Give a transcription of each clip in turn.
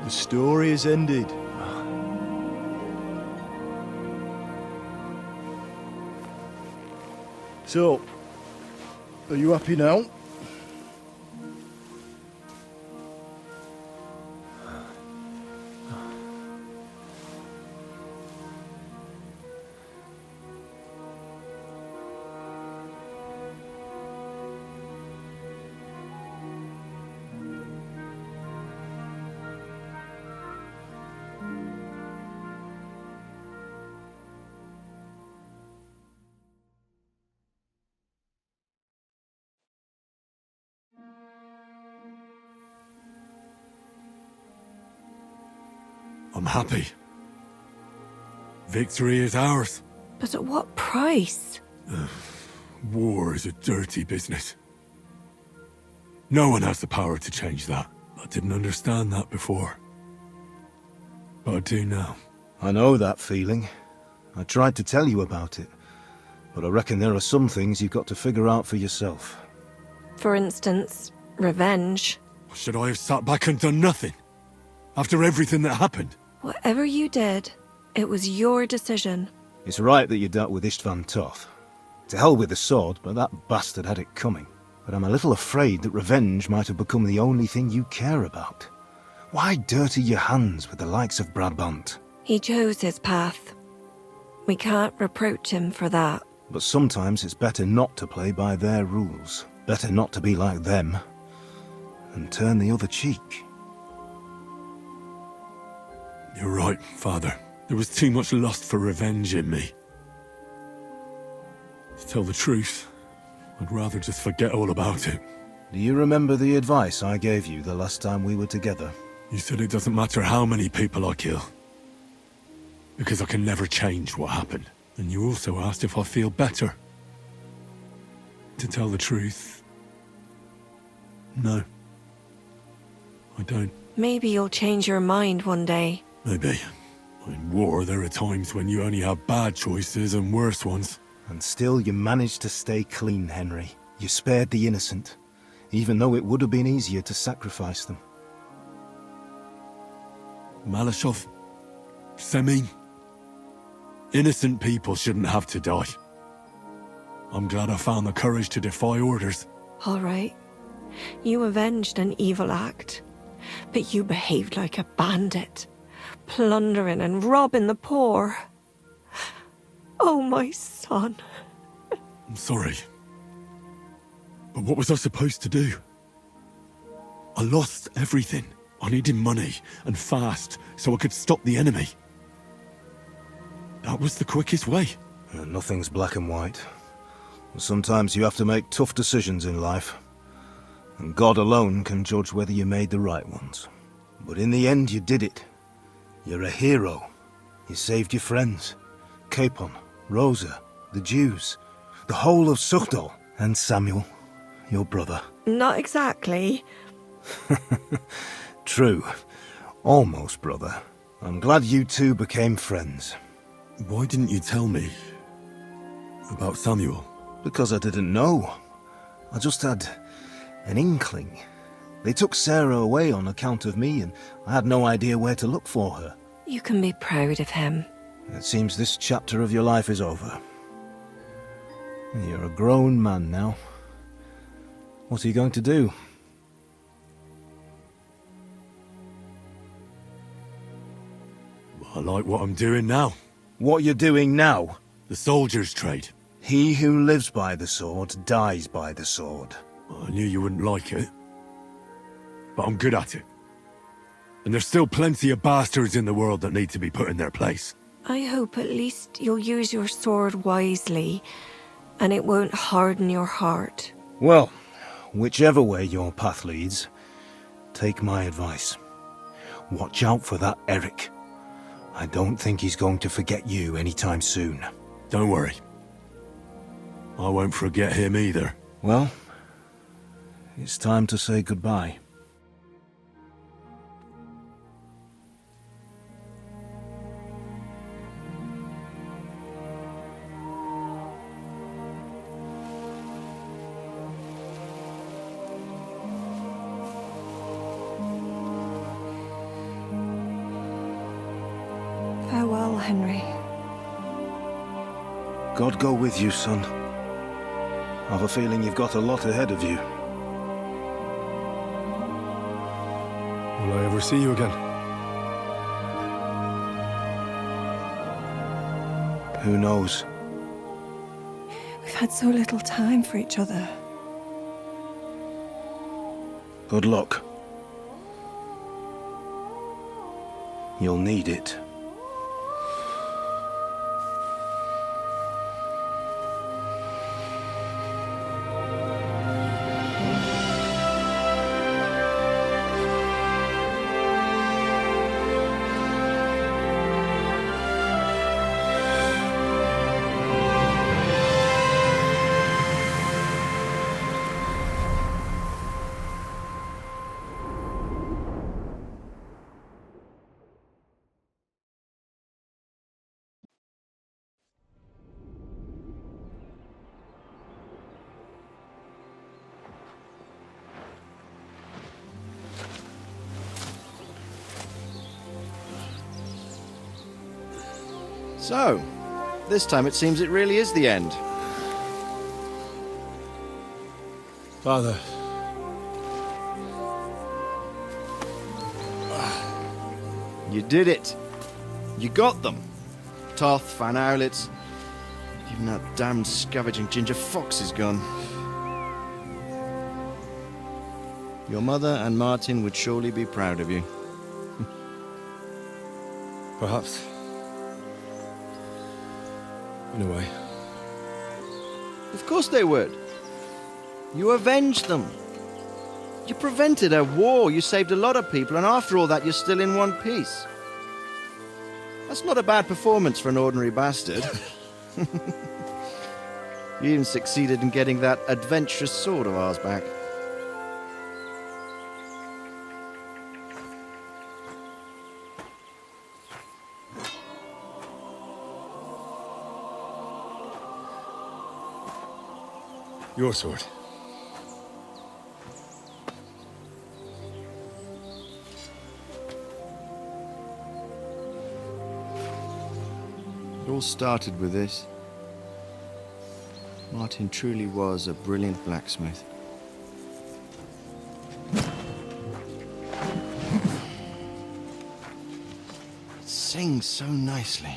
The story is ended. So, are you happy now? I'm happy. Victory is ours. But at what price? War is a dirty business. No one has the power to change that. I didn't understand that before. But I do now. I know that feeling. I tried to tell you about it. But I reckon there are some things you've got to figure out for yourself. For instance, revenge. Should I have sat back and done nothing? After everything that happened? Whatever you did, it was your decision. It's right that you dealt with Istvan tough. To hell with the sword, but that bastard had it coming. But I'm a little afraid that revenge might have become the only thing you care about. Why dirty your hands with the likes of Brabant? He chose his path. We can't reproach him for that. But sometimes it's better not to play by their rules. Better not to be like them. And turn the other cheek. You're right, Father. There was too much lust for revenge in me. To tell the truth, I'd rather just forget all about it. Do you remember the advice I gave you the last time we were together? You said it doesn't matter how many people I kill. Because I can never change what happened. And you also asked if I feel better. To tell the truth, no. I don't. Maybe you'll change your mind one day. Maybe. In war, there are times when you only have bad choices and worse ones. And still you managed to stay clean, Henry. You spared the innocent, even though it would have been easier to sacrifice them. Malashov, Semin. Innocent people shouldn't have to die. I'm glad I found the courage to defy orders. All right. You avenged an evil act. But you behaved like a bandit. Plundering and robbing the poor. Oh, my son. I'm sorry. But what was I supposed to do? I lost everything. I needed money, and fast, so I could stop the enemy. That was the quickest way. Nothing's black and white. Sometimes you have to make tough decisions in life. And God alone can judge whether you made the right ones. But in the end, you did it. You're a hero. You saved your friends. Capon, Rosa, the Jews, the whole of Sugdol, and Samuel, your brother. Not exactly. True. Almost brother. I'm glad you two became friends. Why didn't you tell me about Samuel? Because I didn't know. I just had an inkling. They took Sarah away on account of me, and I had no idea where to look for her. You can be proud of him. It seems this chapter of your life is over. You're a grown man now. What are you going to do? I like what I'm doing now. What you're doing now? The soldier's trade. He who lives by the sword dies by the sword. I knew you wouldn't like it. But I'm good at it. And there's still plenty of bastards in the world that need to be put in their place. I hope at least you'll use your sword wisely, and it won't harden your heart. Well, whichever way your path leads, take my advice. Watch out for that Eric. I don't think he's going to forget you anytime soon. Don't worry. I won't forget him either. Well, it's time to say goodbye. Henry. God go with you, son. I've a feeling you've got a lot ahead of you. Will I ever see you again? Who knows? We've had so little time for each other. Good luck. You'll need it. So, this time it seems it really is the end. Father. You did it. You got them. Toth, Van Owlitz. Even that damned scavenging ginger fox is gone. Your mother and Martin would surely be proud of you. Perhaps. In a way. Of course they would. You avenged them. You prevented a war, you saved a lot of people, and after all that you're still in one piece. That's not a bad performance for an ordinary bastard. You even succeeded in getting that adventurous sword of ours back. Your sword. It all started with this. Martin truly was a brilliant blacksmith. It sings so nicely.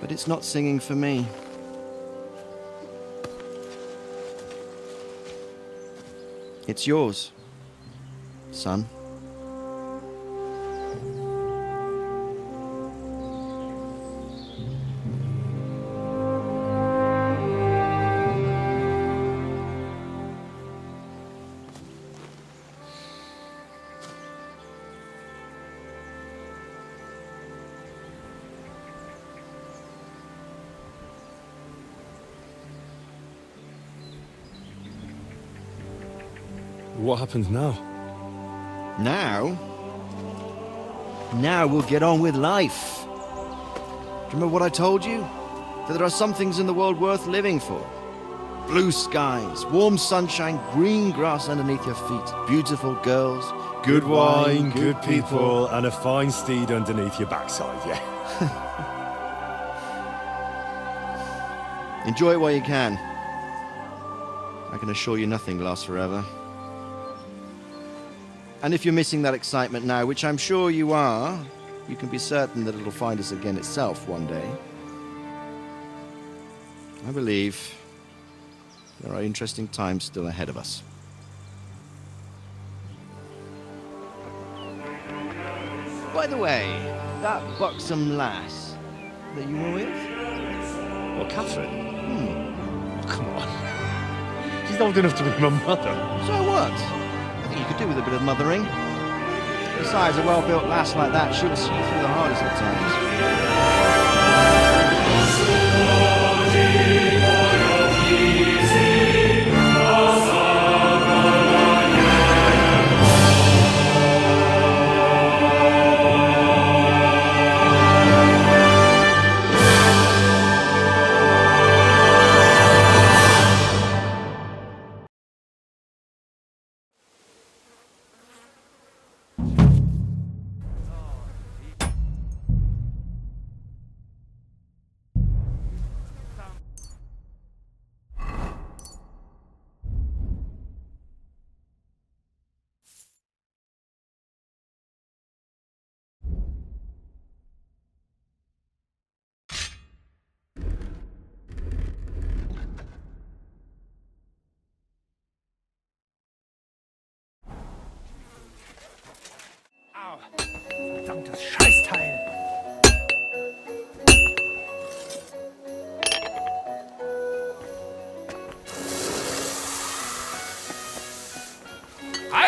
But it's not singing for me. It's yours, son. What happens now? Now? Now we'll get on with life. Do you remember what I told you? That there are some things in the world worth living for. Blue skies, warm sunshine, green grass underneath your feet, beautiful girls, Good wine, good people, and a fine steed underneath your backside, yeah. Enjoy it while you can. I can assure you nothing lasts forever. And if you're missing that excitement now, which I'm sure you are, you can be certain that it'll find us again itself one day. I believe there are interesting times still ahead of us. By the way, that buxom lass that you were with? Well, Catherine? Oh, come on. She's old enough to be my mother. So what? I think you could do with a bit of mothering. Besides, a well-built lass like that, she'll see you through the hardest of times.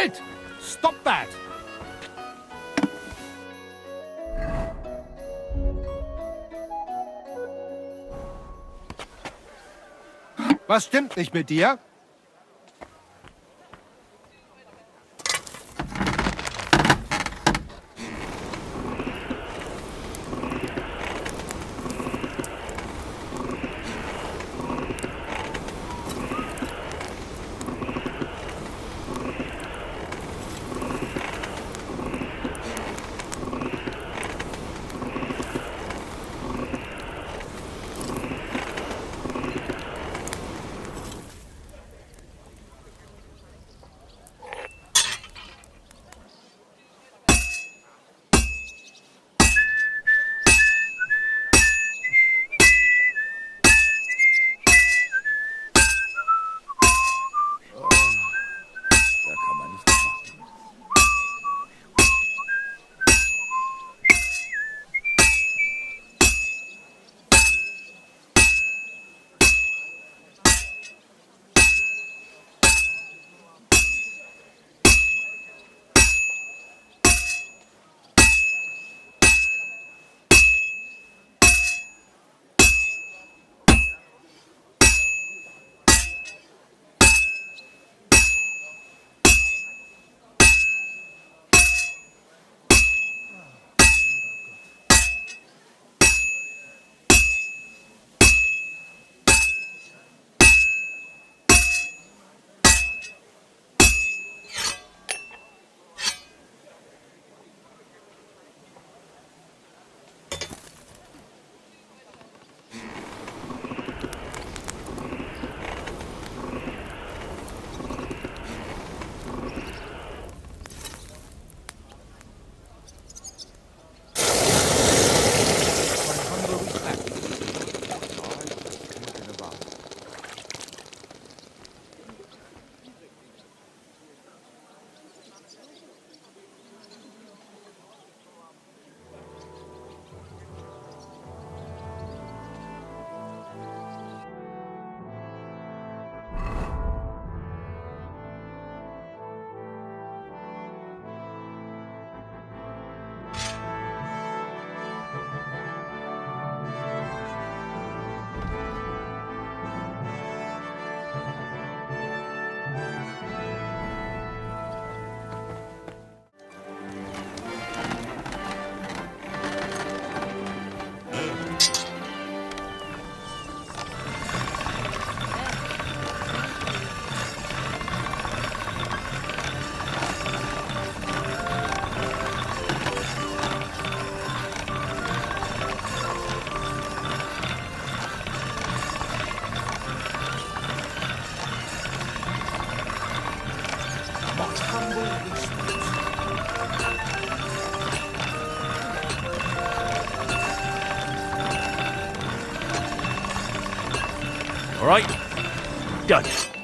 Halt! Stop that! Was stimmt nicht mit dir? All right, done.